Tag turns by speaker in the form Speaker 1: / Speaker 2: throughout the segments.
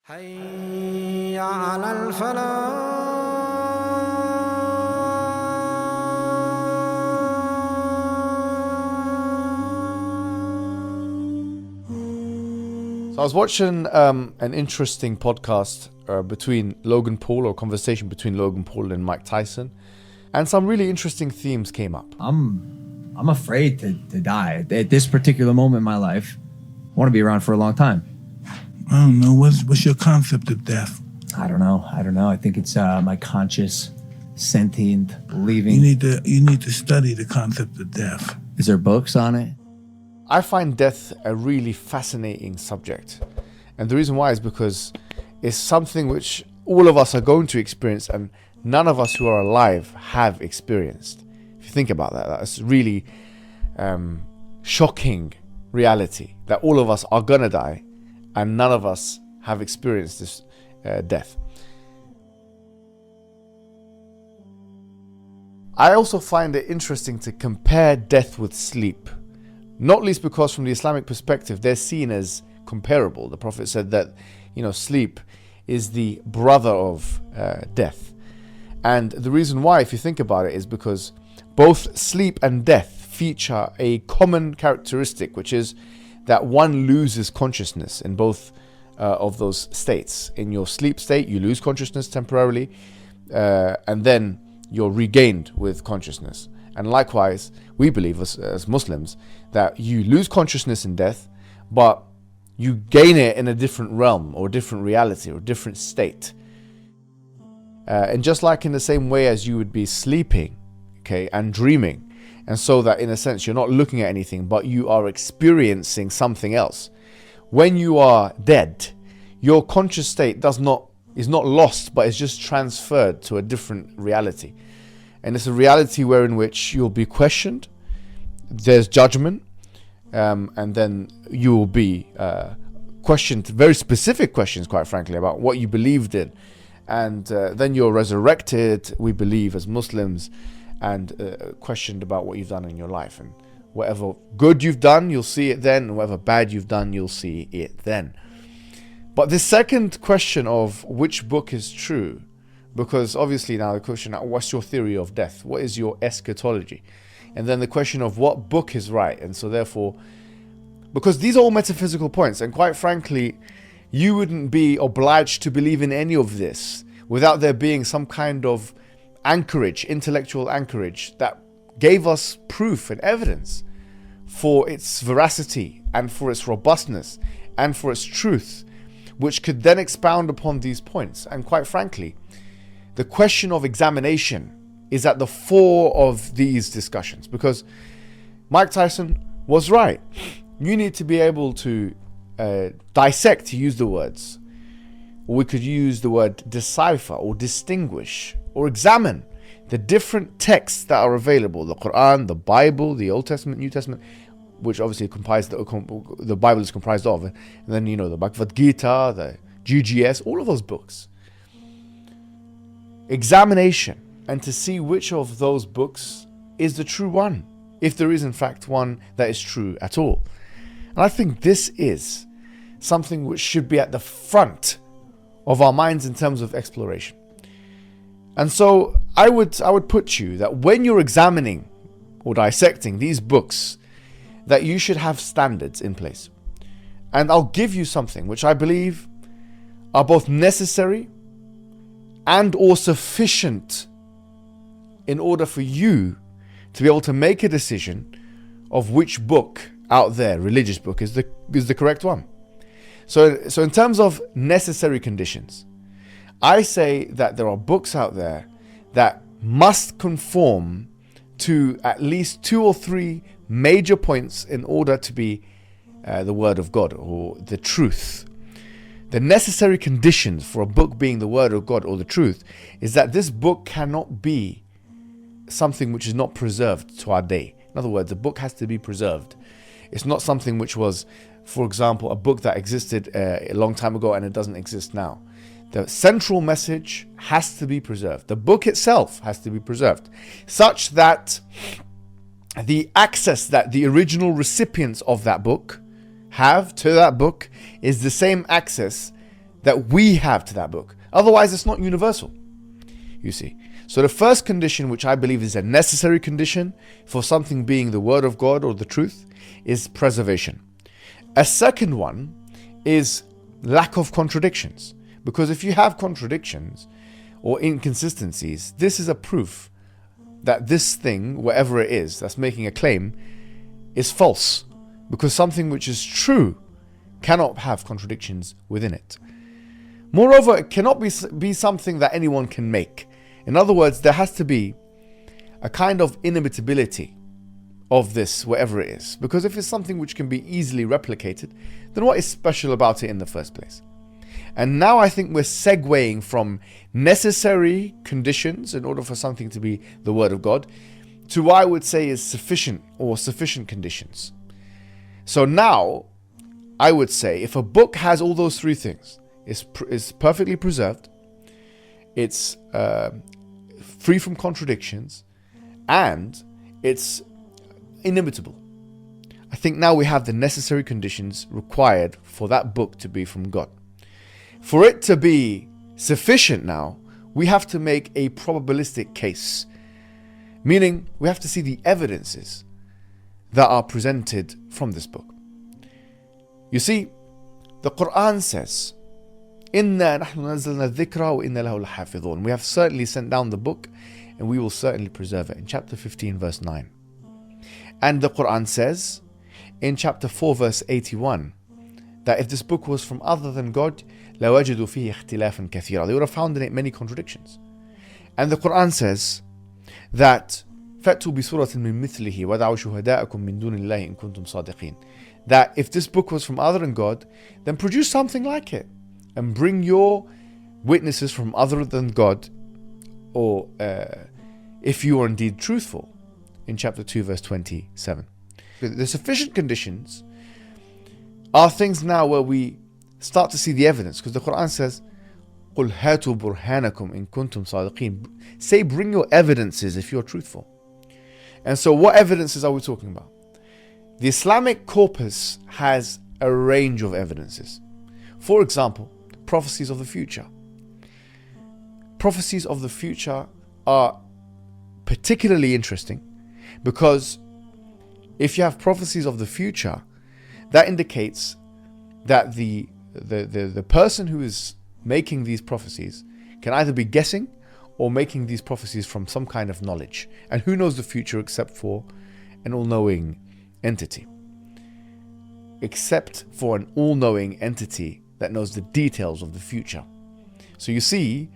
Speaker 1: حي على الفلاح.
Speaker 2: So I was watching an interesting podcast between Logan Paul, or a conversation between Logan Paul and Mike Tyson, and some really interesting themes came up.
Speaker 3: I'm afraid to die at this particular moment in my life. I want to be around for a long time.
Speaker 4: I don't know. What's your concept of death?
Speaker 3: I don't know. I think it's my conscious, sentient, believing.
Speaker 4: You need to study the concept of death.
Speaker 3: Is there books on it?
Speaker 2: I find death a really fascinating subject. And the reason why is because it's something which all of us are going to experience and none of us who are alive have experienced. If you think about that, that's really shocking reality that all of us are gonna die and none of us have experienced this death. I also find it interesting to compare death with sleep. Not least because from the Islamic perspective, they're seen as comparable. The Prophet said that, sleep is the brother of death. And the reason why, if you think about it, is because both sleep and death feature a common characteristic, which is that one loses consciousness in both of those states. In your sleep state, you lose consciousness temporarily, and then you're regained with consciousness. And likewise, we believe as Muslims that you lose consciousness in death, but you gain it in a different realm or different reality or different state. And just like in the same way as you would be sleeping, okay, and dreaming, and so that in a sense you're not looking at anything, but you are experiencing something else. When you are dead, your conscious state is not lost, but it's just transferred to a different reality. And it's a reality in which you'll be questioned, there's judgment, and then you will be questioned, very specific questions, quite frankly, about what you believed in. And then you're resurrected, we believe, as Muslims, and questioned about what you've done in your life. And whatever good you've done, you'll see it then, and whatever bad you've done, you'll see it then. But the second question of which book is true, because obviously now the question, what's your theory of death? What is your eschatology? And then the question of what book is right. And so therefore, because these are all metaphysical points, and quite frankly, you wouldn't be obliged to believe in any of this without there being some kind of anchorage, intellectual anchorage, that gave us proof and evidence for its veracity and for its robustness and for its truth, which could then expound upon these points. And quite frankly, the question of examination is at the fore of these discussions, because Mike Tyson was right. You need to be able to dissect, to use the words, or we could use the word decipher or distinguish or examine the different texts that are available, the Quran, the Bible, the Old Testament, New Testament, which obviously the Bible is comprised of, and then the Bhagavad Gita, the GGS, all of those books. Examination, and to see which of those books is the true one, if there is in fact one that is true at all. And I think this is something which should be at the front of our minds in terms of exploration. And so I would put you that when you're examining or dissecting these books, that you should have standards in place. And I'll give you something which I believe are both necessary and or sufficient in order for you to be able to make a decision of which book out there, religious book, is the correct one. So in terms of necessary conditions, I say that there are books out there that must conform to at least 2 or 3 major points in order to be the word of God or the truth. The necessary conditions for a book being the word of God or the truth is that this book cannot be something which is not preserved to our day. In other words, a book has to be preserved. It's not something which was, for example, a book that existed a long time ago and it doesn't exist now. The central message has to be preserved. The book itself has to be preserved, such that the access that the original recipients of that book have to that book is the same access that we have to that book. Otherwise, it's not universal, you see. So the first condition, which I believe is a necessary condition for something being the word of God or the truth, is preservation. A second one is lack of contradictions. Because if you have contradictions or inconsistencies, this is a proof that this thing, whatever it is that's making a claim, is false. Because something which is true cannot have contradictions within it. Moreover, it cannot be something that anyone can make. In other words, there has to be a kind of inimitability of this, whatever it is. Because if it's something which can be easily replicated, then what is special about it in the first place? And now I think we're segueing from necessary conditions in order for something to be the word of God to what I would say is sufficient or sufficient conditions. So now I would say if a book has all those three things, is perfectly preserved, it's free from contradictions, and it's inimitable, I think now we have the necessary conditions required for that book to be from God. For it to be sufficient now, we have to make a probabilistic case. Meaning, we have to see the evidences that are presented from this book. You see, the Quran says, إِنَّا نَحْنُ نَزَّلْنَا الذِّكْرَ وَإِنَّا لَهُ لَحَافِظُونَ. We have certainly sent down the book and we will certainly preserve it. In chapter 15 verse 9. And the Quran says in chapter 4 verse 81 that if this book was from other than God, لَوَجَدُوا فِيهِ اخْتِلَافًا كَثِيرًا. They would have found in it many contradictions. And the Quran says that فَأْتُوا بِسُورَةٍ مِّن مِثْلِهِ وَدَعُوا شُهَدَاءَكُم مِّن دُونِ اللَّهِ إِن كُنتُمْ صَادِقِينَ. That if this book was from other than God, then produce something like it and bring your witnesses from other than God, or if you are indeed truthful, in chapter 2 verse 27. The sufficient conditions are things now where we start to see the evidence, because the Quran says قُلْ هَاتُوا بُرْهَانَكُمْ إِن كُنتُمْ صَادِقِينَ. Say, bring your evidences if you're truthful. And so what evidences are we talking about? The Islamic corpus has a range of evidences. For example, prophecies of the future. Prophecies of the future are particularly interesting because if you have prophecies of the future, that indicates that the person who is making these prophecies can either be guessing or making these prophecies from some kind of knowledge. And who knows the future except for an all-knowing entity? Except for an all-knowing entity that knows the details of the future. So you see,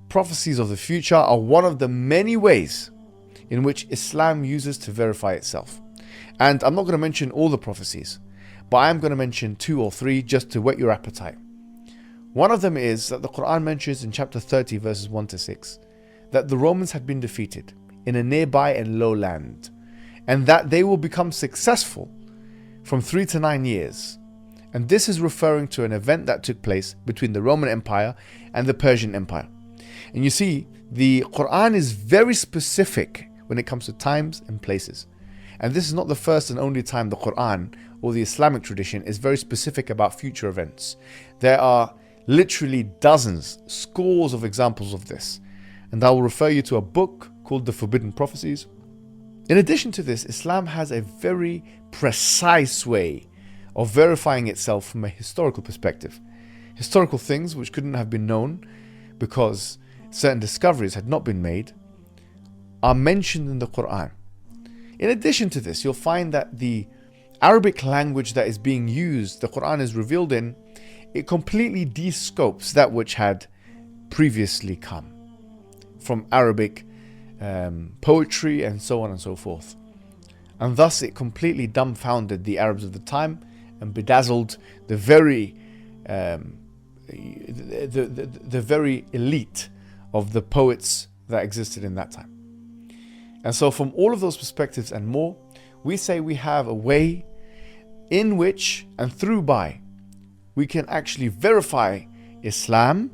Speaker 2: prophecies of the future are one of the many ways in which Islam uses to verify itself. And I'm not going to mention all the prophecies, but I am going to mention 2 or 3 just to whet your appetite. One of them is that the Quran mentions in chapter 30 verses 1 to 6 that the Romans had been defeated in a nearby and low land, and that they will become successful from 3 to 9 years. And this is referring to an event that took place between the Roman Empire and the Persian Empire. And you see, the Quran is very specific when it comes to times and places. And this is not the first and only time the Quran or the Islamic tradition is very specific about future events. There are literally dozens, scores of examples of this. And I will refer you to a book called The Forbidden Prophecies. In addition to this, Islam has a very precise way of verifying itself from a historical perspective. Historical things which couldn't have been known because certain discoveries had not been made are mentioned in the Quran. In addition to this, you'll find that the Arabic language that is being used, the Quran is revealed in, it completely de-scopes that which had previously come from Arabic poetry and so on and so forth. And thus it completely dumbfounded the Arabs of the time and bedazzled the very elite of the poets that existed in that time. And so from all of those perspectives and more, we say we have a way in which and through by we can actually verify Islam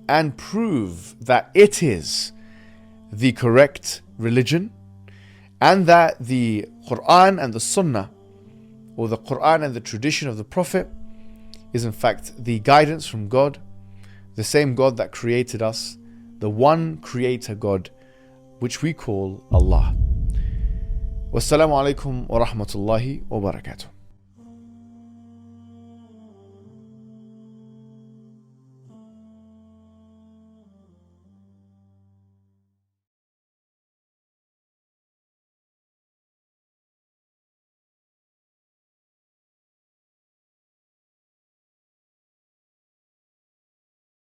Speaker 2: and prove that it is the correct religion, and that the Quran and the Sunnah, or the Quran and the tradition of the Prophet, is in fact the guidance from God, the same God that created us, the one creator God, which we call Allah. Wassalamu alaikum wa rahmatullahi wa barakatuh.